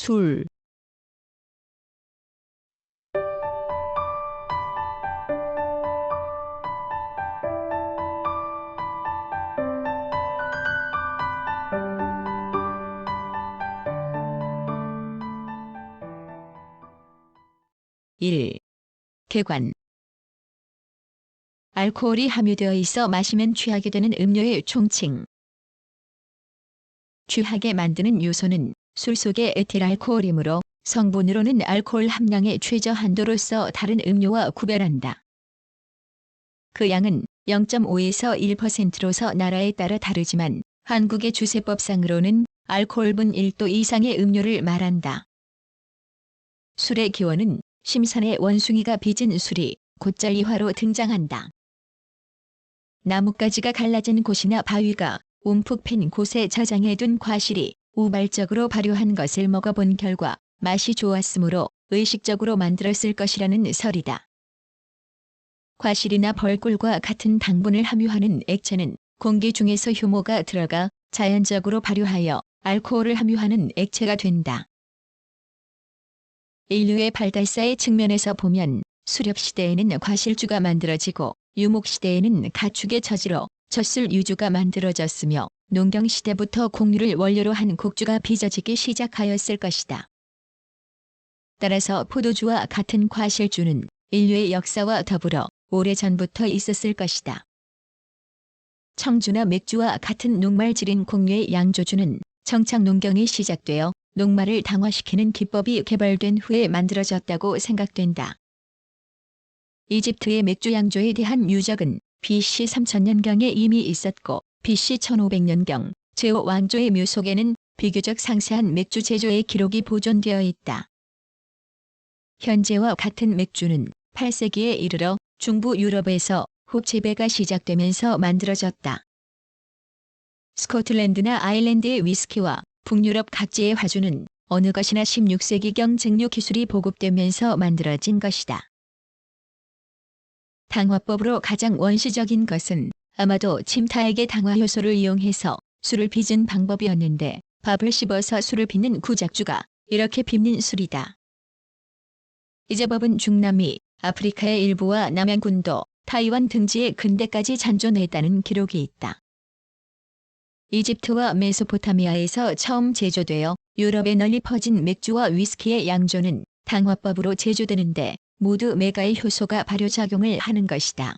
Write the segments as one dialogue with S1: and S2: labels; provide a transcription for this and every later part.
S1: 술, 1. 객관. 알코올이 함유되어 있어 마시면 취하게 되는 음료의 총칭. 취하게 만드는 요소는 술 속의 에틸알코올이므로 성분으로는 알코올 함량의 최저 한도로서 다른 음료와 구별한다. 그 양은 0.5에서 1%로서 나라에 따라 다르지만 한국의 주세법상으로는 알코올분 1도 이상의 음료를 말한다. 술의 기원은 심산의 원숭이가 빚은 술이 곧잘이화로 등장한다. 나뭇가지가 갈라진 곳이나 바위가 움푹 팬 곳에 저장해둔 과실이 우발적으로 발효한 것을 먹어본 결과 맛이 좋았으므로 의식적으로 만들었을 것이라는 설이다. 과실이나 벌꿀과 같은 당분을 함유하는 액체는 공기 중에서 효모가 들어가 자연적으로 발효하여 알코올을 함유하는 액체가 된다. 인류의 발달사의 측면에서 보면 수렵시대에는 과실주가 만들어지고 유목시대에는 가축의 처지로 젖술 유주가 만들어졌으며 농경시대부터 곡류를 원료로 한 곡주가 빚어지기 시작하였을 것이다. 따라서 포도주와 같은 과실주는 인류의 역사와 더불어 오래전부터 있었을 것이다. 청주나 맥주와 같은 녹말질인 곡류의 양조주는 정착 농경이 시작되어 녹말을 당화시키는 기법이 개발된 후에 만들어졌다고 생각된다. 이집트의 맥주 양조에 대한 유적은 BC 3000년경에 이미 있었고 BC 1500년경 제오 왕조의 묘속에는 비교적 상세한 맥주 제조의 기록이 보존되어 있다. 현재와 같은 맥주는 8세기에 이르러 중부 유럽에서 홉 재배가 시작되면서 만들어졌다. 스코틀랜드나 아일랜드의 위스키와 북유럽 각지의 화주는 어느 것이나 16세기경 증류 기술이 보급되면서 만들어진 것이다. 당화법으로 가장 원시적인 것은 아마도 침타액의 당화 효소를 이용해서 술을 빚은 방법이었는데 밥을 씹어서 술을 빚는 구작주가 이렇게 빚는 술이다. 이 제법은 중남미, 아프리카의 일부와 남양군도, 타이완 등지에 근대까지 잔존했다는 기록이 있다. 이집트와 메소포타미아에서 처음 제조되어 유럽에 널리 퍼진 맥주와 위스키의 양조는 당화법으로 제조되는데 모두 메가의 효소가 발효작용을 하는 것이다.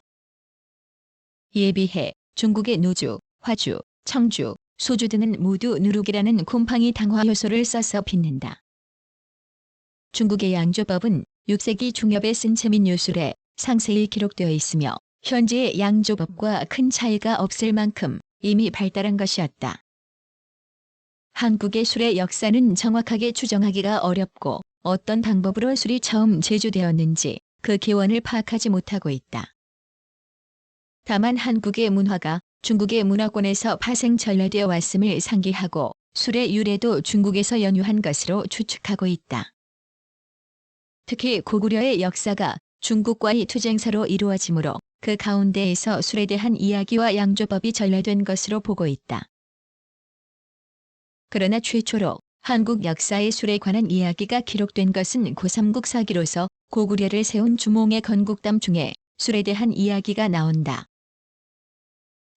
S1: 이에 비해 중국의 노주, 화주, 청주, 소주 등은 모두 누룩이라는 곰팡이 당화 효소를 써서 빚는다. 중국의 양조법은 6세기 중엽에 쓴 제민요술에 상세히 기록되어 있으며 현재의 양조법과 큰 차이가 없을 만큼 이미 발달한 것이었다. 한국의 술의 역사는 정확하게 추정하기가 어렵고 어떤 방법으로 술이 처음 제조되었는지 그 기원을 파악하지 못하고 있다. 다만 한국의 문화가 중국의 문화권에서 파생 전래되어 왔음을 상기하고 술의 유래도 중국에서 연유한 것으로 추측하고 있다. 특히 고구려의 역사가 중국과의 투쟁사로 이루어지므로 그 가운데에서 술에 대한 이야기와 양조법이 전래된 것으로 보고 있다. 그러나 최초로 한국 역사의 술에 관한 이야기가 기록된 것은 고삼국 사기로서 고구려를 세운 주몽의 건국담 중에 술에 대한 이야기가 나온다.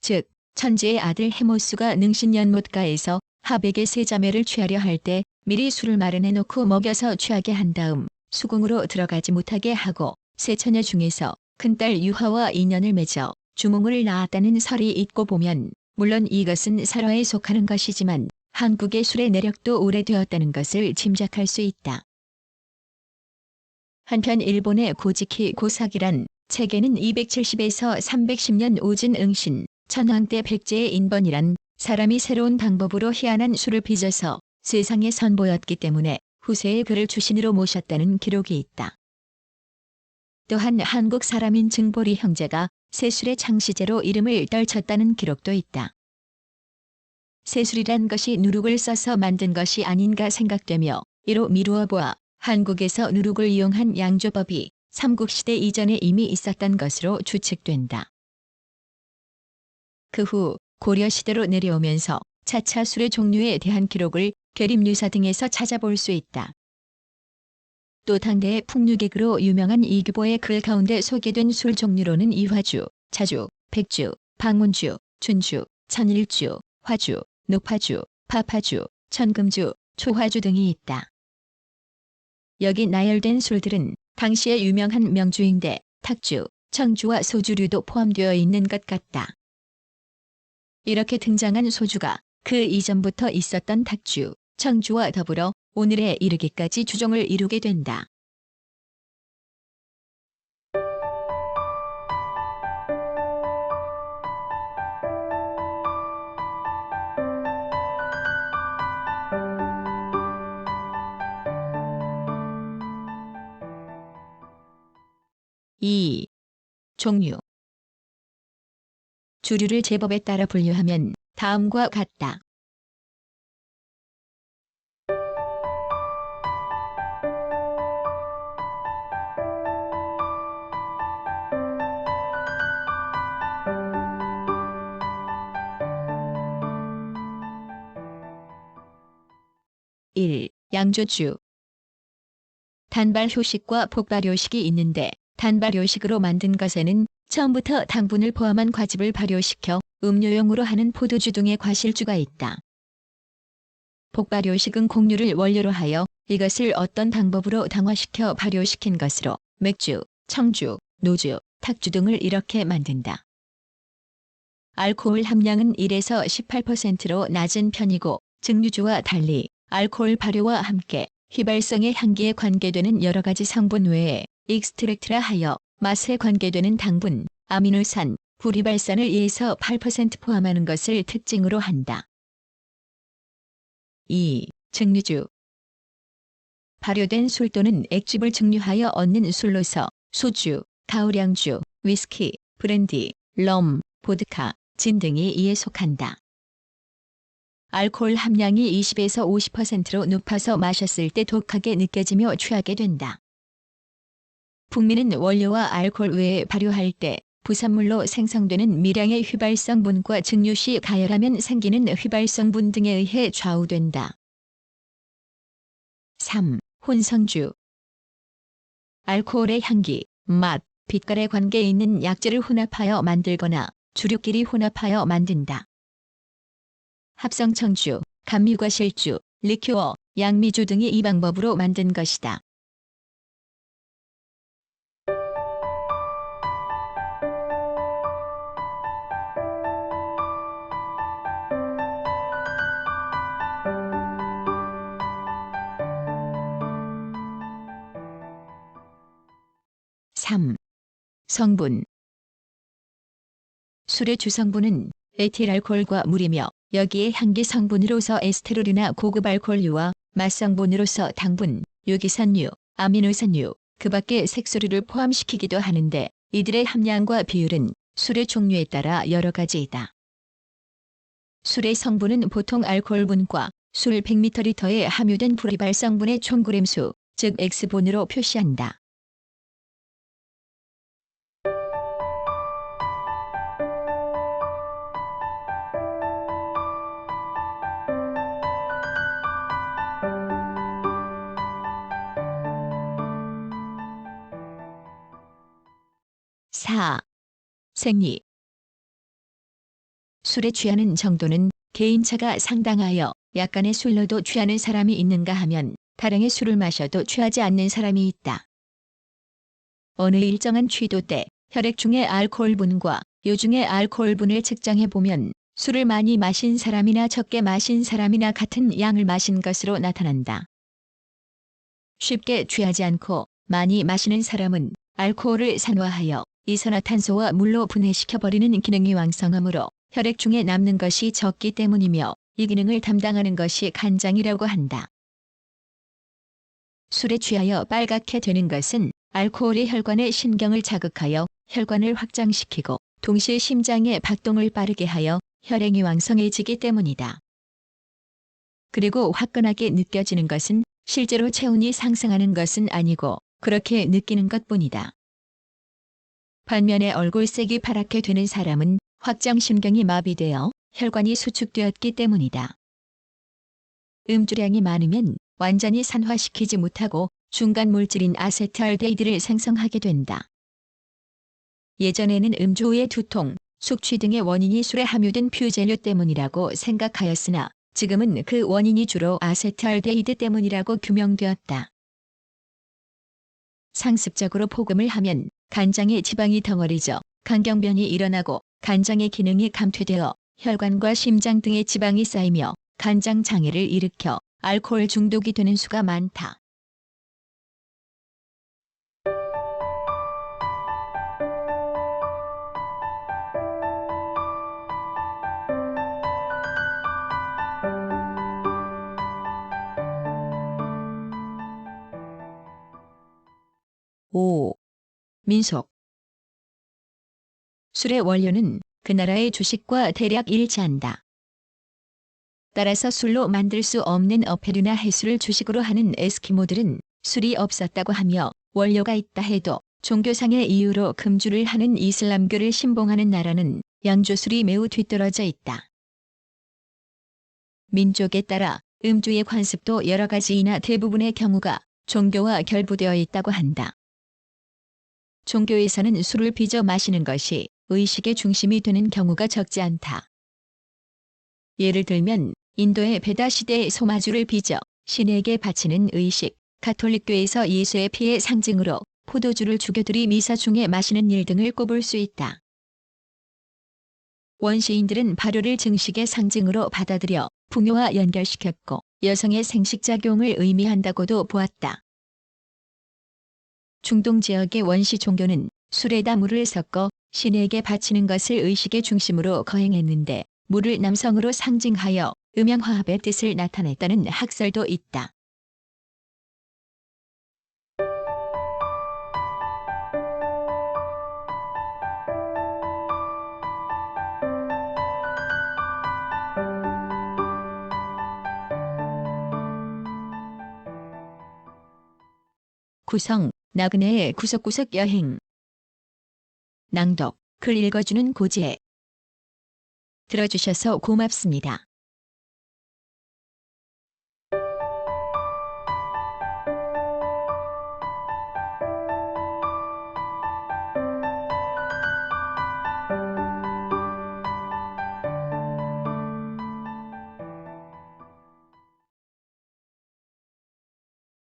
S1: 즉, 천지의 아들 해모수가 능신연못가에서 하백의 세 자매를 취하려 할 때 미리 술을 마련해 놓고 먹여서 취하게 한 다음 수궁으로 들어가지 못하게 하고 세 처녀 중에서 큰딸 유화와 인연을 맺어 주몽을 낳았다는 설이 있고 보면 물론 이것은 설화에 속하는 것이지만 한국의 술의 내력도 오래되었다는 것을 짐작할 수 있다. 한편 일본의 고지키 고사기란 책에는 270에서 310년 오진 응신, 천황 때 백제의 인번이란 사람이 새로운 방법으로 희한한 술을 빚어서 세상에 선보였기 때문에 후세에 그를 주신으로 모셨다는 기록이 있다. 또한 한국 사람인 증보리 형제가 새술의 창시제로 이름을 떨쳤다는 기록도 있다. 새술이란 것이 누룩을 써서 만든 것이 아닌가 생각되며 이로 미루어 보아 한국에서 누룩을 이용한 양조법이 삼국시대 이전에 이미 있었던 것으로 추측된다. 그 후 고려시대로 내려오면서 차차 술의 종류에 대한 기록을 계림유사 등에서 찾아볼 수 있다. 또 당대의 풍류객으로 유명한 이규보의 글 가운데 소개된 술 종류로는 이화주, 자주, 백주, 방문주, 준주, 천일주, 화주, 녹화주, 파파주, 천금주, 초화주 등이 있다. 여기 나열된 술들은 당시의 유명한 명주인데 탁주, 청주와 소주류도 포함되어 있는 것 같다. 이렇게 등장한 소주가 그 이전부터 있었던 탁주, 청주와 더불어 오늘에 이르기까지 주종을 이루게 된다. 이 종류 주류를 제법에 따라 분류하면 다음과 같다. 일. 양조주. 단발 효식과 복발 효식이 있는데 단발 효식으로 만든 것에는 처음부터 당분을 포함한 과즙을 발효시켜 음료용으로 하는 포도주 등의 과실주가 있다. 복발 효식은 곡류를 원료로 하여 이것을 어떤 방법으로 당화시켜 발효시킨 것으로 맥주, 청주, 노주, 탁주 등을 이렇게 만든다. 알코올 함량은 1에서 18%로 낮은 편이고 증류주와 달리 알코올 발효와 함께 휘발성의 향기에 관계되는 여러 가지 성분 외에 익스트랙트라 하여 맛에 관계되는 당분, 아미노산, 불휘발산을 2에서 8% 포함하는 것을 특징으로 한다. 2. 증류주. 발효된 술 또는 액즙을 증류하여 얻는 술로서 소주, 가오량주, 위스키, 브랜디, 럼, 보드카, 진 등이 이에 속한다. 알코올 함량이 20에서 50%로 높아서 마셨을 때 독하게 느껴지며 취하게 된다. 북미는 원료와 알코올 외에 발효할 때 부산물로 생성되는 미량의 휘발성분과 증류 시 가열하면 생기는 휘발성분 등에 의해 좌우된다. 3. 혼성주. 알코올의 향기, 맛, 빛깔에 관계 있는 약재를 혼합하여 만들거나 주류끼리 혼합하여 만든다. 합성청주, 감미과실주, 리큐어, 양미주 등이 이 방법으로 만든 것이다. (3) 성분. 술의 주성분은 에틸알코올과 물이며 여기에 향기 성분으로서 에스테롤이나 고급 알코올류와 맛성분으로서 당분, 유기산류, 아미노산류, 그 밖에 색소류를 포함시키기도 하는데 이들의 함량과 비율은 술의 종류에 따라 여러 가지이다. 술의 성분은 보통 알코올분과 술 100ml에 함유된 불휘발성분의 총 그램수, 즉 X분으로 표시한다. (4) 생리. 술에 취하는 정도는 개인차가 상당하여 약간의 술로도 취하는 사람이 있는가 하면 다량의 술을 마셔도 취하지 않는 사람이 있다. 어느 일정한 취도 때 혈액 중의 알코올분과 요 중의 알코올분을 측정해보면 술을 많이 마신 사람이나 적게 마신 사람이나 같은 양을 마신 것으로 나타난다. 쉽게 취하지 않고 많이 마시는 사람은 알코올을 산화하여 이산화탄소와 물로 분해시켜버리는 기능이 왕성하므로 혈액 중에 남는 것이 적기 때문이며 이 기능을 담당하는 것이 간장이라고 한다. 술에 취하여 빨갛게 되는 것은 알코올이 혈관의 신경을 자극하여 혈관을 확장시키고 동시에 심장의 박동을 빠르게 하여 혈행이 왕성해지기 때문이다. 그리고 화끈하게 느껴지는 것은 실제로 체온이 상승하는 것은 아니고 그렇게 느끼는 것뿐이다. 반면에 얼굴색이 파랗게 되는 사람은 확장신경이 마비되어 혈관이 수축되었기 때문이다. 음주량이 많으면 완전히 산화시키지 못하고 중간 물질인 아세트알데히드를 생성하게 된다. 예전에는 음주 후의 두통, 숙취 등의 원인이 술에 함유된 퓨젤류 때문이라고 생각하였으나 지금은 그 원인이 주로 아세트알데히드 때문이라고 규명되었다. 상습적으로 포금을 하면 간장에 지방이 덩어리져 간경변이 일어나고 간장의 기능이 감퇴되어 혈관과 심장 등의 지방이 쌓이며 간장 장애를 일으켜 알코올 중독이 되는 수가 많다. 오. 민속. 술의 원료는 그 나라의 주식과 대략 일치한다. 따라서 술로 만들 수 없는 어패류나 해수를 주식으로 하는 에스키모들은 술이 없었다고 하며 원료가 있다 해도 종교상의 이유로 금주를 하는 이슬람교를 신봉하는 나라는 양조술이 매우 뒤떨어져 있다. 민족에 따라 음주의 관습도 여러 가지이나 대부분의 경우가 종교와 결부되어 있다고 한다. 종교에서는 술을 빚어 마시는 것이 의식의 중심이 되는 경우가 적지 않다. 예를 들면 인도의 베다 시대의 소마주를 빚어 신에게 바치는 의식, 가톨릭교에서 예수의 피의 상징으로 포도주를 주교들이 미사 중에 마시는 일 등을 꼽을 수 있다. 원시인들은 발효를 증식의 상징으로 받아들여 풍요와 연결시켰고 여성의 생식작용을 의미한다고도 보았다. 중동 지역의 원시 종교는 술에다 물을 섞어 신에게 바치는 것을 의식의 중심으로 거행했는데 물을 남성으로 상징하여 음양화합의 뜻을 나타냈다는 학설도 있다. 구성, 나그네의 구석구석 여행. 낭독, 글 읽어주는 고지혜. 들어주셔서 고맙습니다.